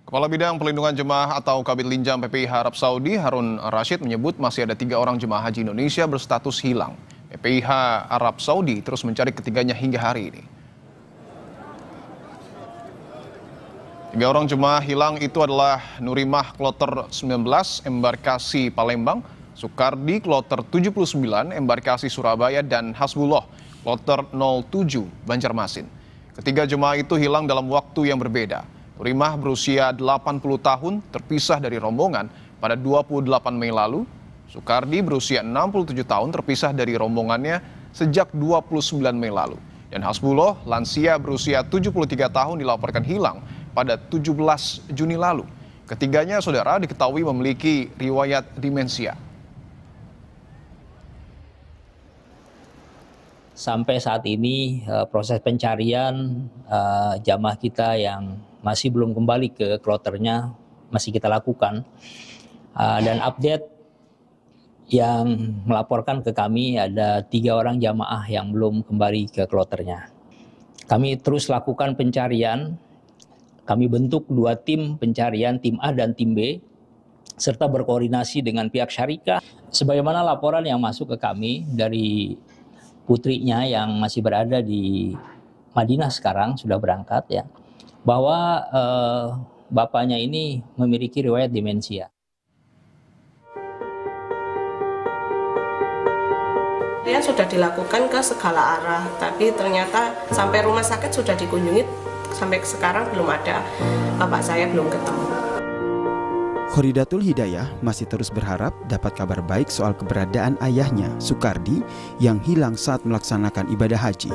Kepala Bidang Pelindungan Jemaah atau Kabit Linjam PPIH Arab Saudi, Harun Rashid menyebut masih ada 3 orang jemaah haji Indonesia berstatus hilang. PPIH Arab Saudi terus mencari ketiganya hingga hari ini. 3 orang jemaah hilang itu adalah Nurimah Kloter 19, embarkasi Palembang, Sukardi Kloter 79, embarkasi Surabaya, dan Hasbullah Kloter 07, Banjarmasin. Ketiga jemaah itu hilang dalam waktu yang berbeda. Nurimah berusia 80 tahun terpisah dari rombongan pada 28 Mei lalu. Sukardi berusia 67 tahun terpisah dari rombongannya sejak 29 Mei lalu. Dan Hasbullah lansia berusia 73 tahun dilaporkan hilang pada 17 Juni lalu. Ketiganya saudara diketahui memiliki riwayat demensia. Sampai saat ini proses pencarian jamaah kita yang masih belum kembali ke kloternya masih kita lakukan. Dan update yang melaporkan ke kami ada 3 orang jamaah yang belum kembali ke kloternya. Kami terus lakukan pencarian. Kami bentuk 2 tim pencarian, tim A dan tim B, serta berkoordinasi dengan pihak syarikat. Sebagaimana laporan yang masuk ke kami dari putrinya yang masih berada di Madinah sekarang, sudah berangkat ya, bahwa bapaknya ini memiliki riwayat demensia. Dia sudah dilakukan ke segala arah, tapi ternyata sampai rumah sakit sudah dikunjungi, sampai sekarang belum ada, bapak saya belum ketemu. Khoridatul Hidayah masih terus berharap dapat kabar baik soal keberadaan ayahnya, Sukardi, yang hilang saat melaksanakan ibadah haji.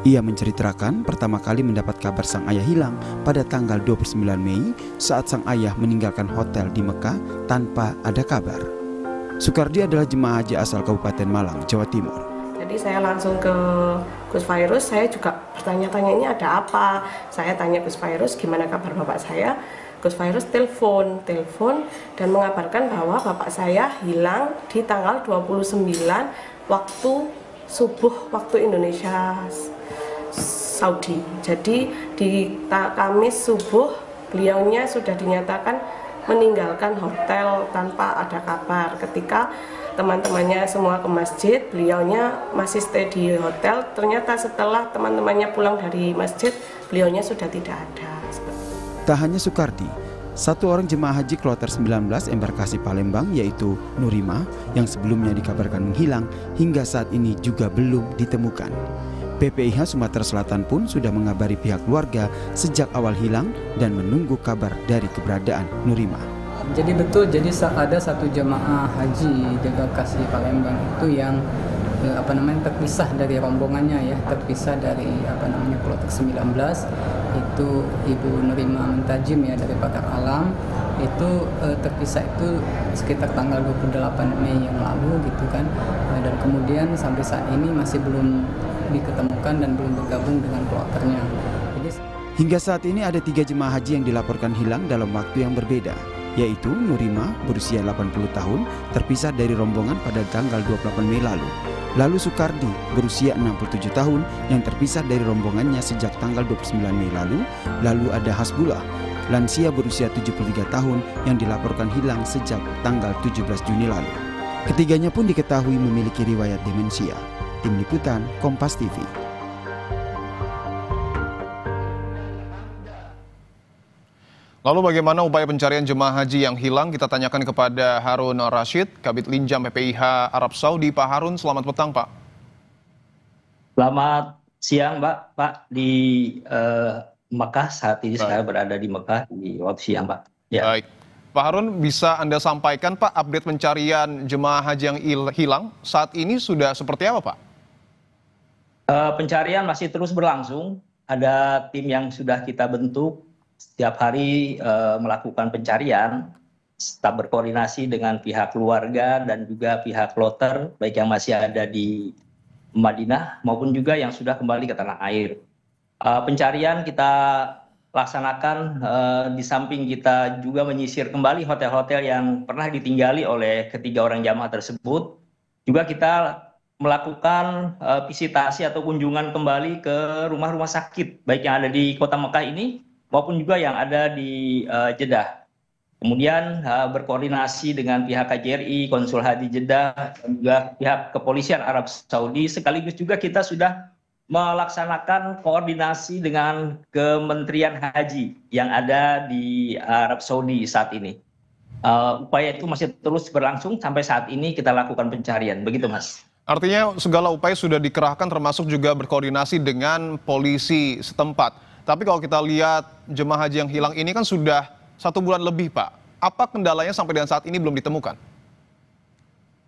Ia menceritakan pertama kali mendapat kabar sang ayah hilang pada tanggal 29 Mei saat sang ayah meninggalkan hotel di Mekah tanpa ada kabar. Sukardi adalah jemaah haji asal Kabupaten Malang, Jawa Timur. Jadi saya langsung ke Gus Fairuz, saya juga bertanya-tanya ini ada apa. Saya tanya Gus Fairuz gimana kabar bapak saya. Gus Fairuz telepon dan mengabarkan bahwa bapak saya hilang di tanggal 29 waktu subuh waktu Indonesia Saudi. Jadi di Kamis subuh beliaunya sudah dinyatakan meninggalkan hotel tanpa ada kabar. Ketika teman-temannya semua ke masjid, beliaunya masih stay di hotel. Ternyata setelah teman-temannya pulang dari masjid, beliaunya sudah tidak ada. Tak hanya Sukardi, 1 orang jemaah haji kloter 19 embarkasi Palembang yaitu Nurimah yang sebelumnya dikabarkan menghilang hingga saat ini juga belum ditemukan. PPIH Sumatera Selatan pun sudah mengabari pihak keluarga sejak awal hilang dan menunggu kabar dari keberadaan Nurimah. Jadi betul, jadi ada 1 jemaah haji di embarkasi Palembang itu yang terpisah dari rombongannya ya, terpisah dari kloter 19, itu Ibu Nurimah Mentajim ya dari Pakar Alam, itu terpisah itu sekitar tanggal 28 Mei yang lalu gitu kan, dan kemudian sampai saat ini masih belum diketemukan dan belum bergabung dengan kloternya. Hingga saat ini ada 3 jemaah haji yang dilaporkan hilang dalam waktu yang berbeda, yaitu Nurimah berusia 80 tahun terpisah dari rombongan pada tanggal 28 Mei lalu. Lalu Sukardi berusia 67 tahun yang terpisah dari rombongannya sejak tanggal 29 Mei lalu. Lalu ada Hasbullah, lansia berusia 73 tahun yang dilaporkan hilang sejak tanggal 17 Juni lalu. Ketiganya pun diketahui memiliki riwayat demensia. Tim Liputan, Kompas TV. Lalu bagaimana upaya pencarian jemaah haji yang hilang? Kita tanyakan kepada Harun Rashid, Kabit Linjam PPIH Arab Saudi. Pak Harun, selamat petang Pak. Selamat siang Pak di Mekah, saat ini saya berada di Mekah di waktu siang Pak. Ya. Baik, Pak Harun, bisa Anda sampaikan Pak update pencarian jemaah haji yang hilang saat ini sudah seperti apa Pak? Pencarian masih terus berlangsung, ada tim yang sudah kita bentuk. Setiap hari melakukan pencarian, tetap berkoordinasi dengan pihak keluarga dan juga pihak kloter, baik yang masih ada di Madinah maupun juga yang sudah kembali ke tanah air. Pencarian kita laksanakan di samping kita juga menyisir kembali hotel-hotel yang pernah ditinggali oleh ketiga orang jamaah tersebut. Juga kita melakukan visitasi atau kunjungan kembali ke rumah-rumah sakit, baik yang ada di kota Mekah ini maupun juga yang ada di Jeddah. Kemudian berkoordinasi dengan pihak KJRI, Konsul Haji Jeddah, dan juga pihak kepolisian Arab Saudi, sekaligus juga kita sudah melaksanakan koordinasi dengan Kementerian Haji yang ada di Arab Saudi saat ini. Upaya itu masih terus berlangsung sampai saat ini kita lakukan pencarian, begitu Mas. Artinya segala upaya sudah dikerahkan termasuk juga berkoordinasi dengan polisi setempat. Tapi kalau kita lihat jemaah haji yang hilang ini kan sudah 1 bulan lebih, Pak. Apa kendalanya sampai dengan saat ini belum ditemukan?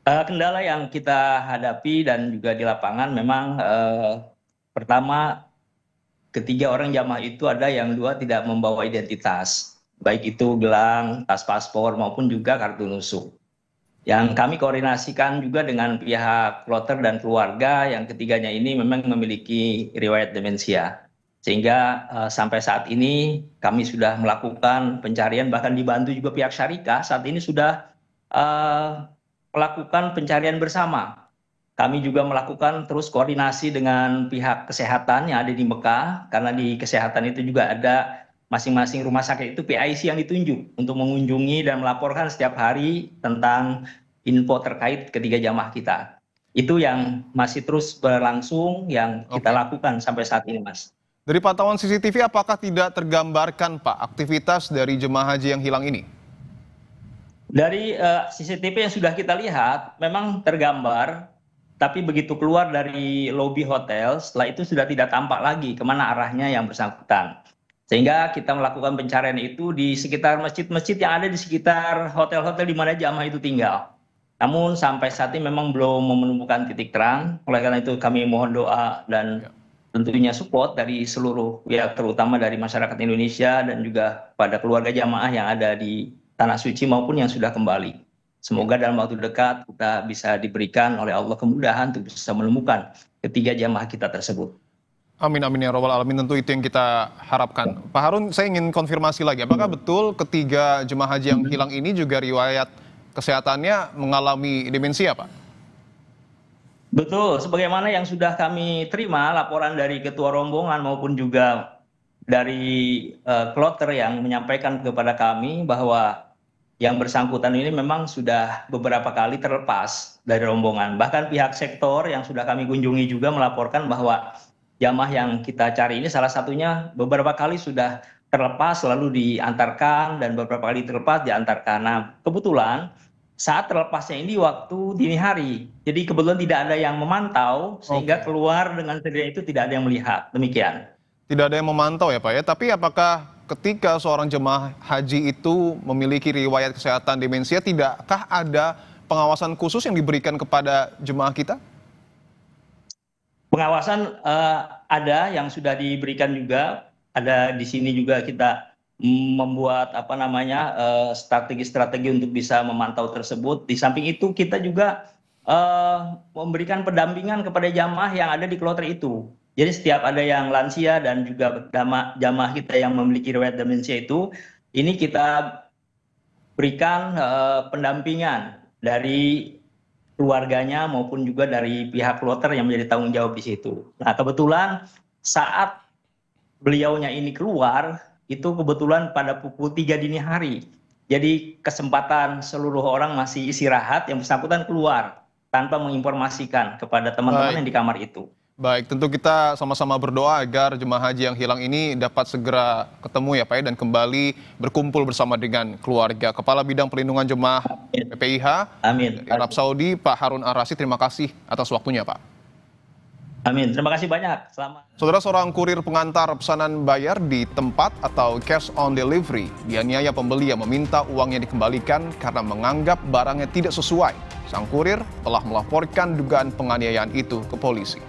Kendala yang kita hadapi dan juga di lapangan memang pertama, ketiga orang jamaah itu ada yang 2 tidak membawa identitas. Baik itu gelang, tas paspor maupun juga kartu nusuk. Yang kami koordinasikan juga dengan pihak kloter dan keluarga yang ketiganya ini memang memiliki riwayat demensia. Sehingga sampai saat ini kami sudah melakukan pencarian, bahkan dibantu juga pihak syarikah, saat ini sudah melakukan pencarian bersama. Kami juga melakukan terus koordinasi dengan pihak kesehatan yang ada di Mekah, karena di kesehatan itu juga ada masing-masing rumah sakit itu PIC yang ditunjuk untuk mengunjungi dan melaporkan setiap hari tentang info terkait ketiga jamaah kita. Itu yang masih terus berlangsung yang kita lakukan sampai saat ini, Mas. Dari pantauan CCTV apakah tidak tergambarkan, Pak, aktivitas dari jemaah haji yang hilang ini? Dari CCTV yang sudah kita lihat memang tergambar, tapi begitu keluar dari lobi hotel, setelah itu sudah tidak tampak lagi kemana arahnya yang bersangkutan. Sehingga kita melakukan pencarian itu di sekitar masjid-masjid yang ada di sekitar hotel-hotel di mana jamaah itu tinggal. Namun sampai saat ini memang belum menemukan titik terang. Oleh karena itu kami mohon doa dan tentunya support dari seluruh pihak, terutama dari masyarakat Indonesia dan juga pada keluarga jamaah yang ada di Tanah Suci maupun yang sudah kembali. Semoga dalam waktu dekat kita bisa diberikan oleh Allah kemudahan untuk bisa menemukan ketiga jamaah kita tersebut. Amin, amin ya robbal alamin, tentu itu yang kita harapkan. Pak Harun, saya ingin konfirmasi lagi, apakah betul ketiga jemaah haji yang hilang ini juga riwayat kesehatannya mengalami demensia, Pak? Betul, sebagaimana yang sudah kami terima laporan dari ketua rombongan maupun juga dari kloter yang menyampaikan kepada kami bahwa yang bersangkutan ini memang sudah beberapa kali terlepas dari rombongan. Bahkan pihak sektor yang sudah kami kunjungi juga melaporkan bahwa jamaah yang kita cari ini salah satunya beberapa kali sudah terlepas lalu diantarkan dan beberapa kali terlepas diantarkan. Nah, kebetulan saat terlepasnya ini waktu dini hari. Jadi kebetulan tidak ada yang memantau sehingga keluar dengan sendirinya itu tidak ada yang melihat. Demikian. Tidak ada yang memantau ya Pak ya, tapi apakah ketika seorang jemaah haji itu memiliki riwayat kesehatan demensia, tidakkah ada pengawasan khusus yang diberikan kepada jemaah kita? Pengawasan ada yang sudah diberikan juga, ada di sini juga kita membuat strategi-strategi untuk bisa memantau tersebut. Di samping itu kita juga memberikan pendampingan kepada jamaah yang ada di kloter itu. Jadi setiap ada yang lansia dan juga jamaah kita yang memiliki riwayat demensia itu, ini kita berikan pendampingan dari keluarganya maupun juga dari pihak kloter yang menjadi tanggung jawab di situ. Nah, kebetulan saat beliaunya ini keluar, itu kebetulan pada pukul 3 dini hari. Jadi kesempatan seluruh orang masih istirahat, yang bersangkutan keluar tanpa menginformasikan kepada teman-teman yang di kamar itu. Baik, tentu kita sama-sama berdoa agar jemaah haji yang hilang ini dapat segera ketemu ya Pak ya, dan kembali berkumpul bersama dengan keluarga. Kepala Bidang Perlindungan Jemaah PPIH Arab Saudi, Pak Harun Ar-Rasyid, terima kasih atas waktunya Pak. Amin, terima kasih banyak. Selamat. Saudara, seorang kurir pengantar pesanan bayar di tempat atau cash on delivery dianiaya pembeli yang meminta uangnya dikembalikan karena menganggap barangnya tidak sesuai. Sang kurir telah melaporkan dugaan penganiayaan itu ke polisi.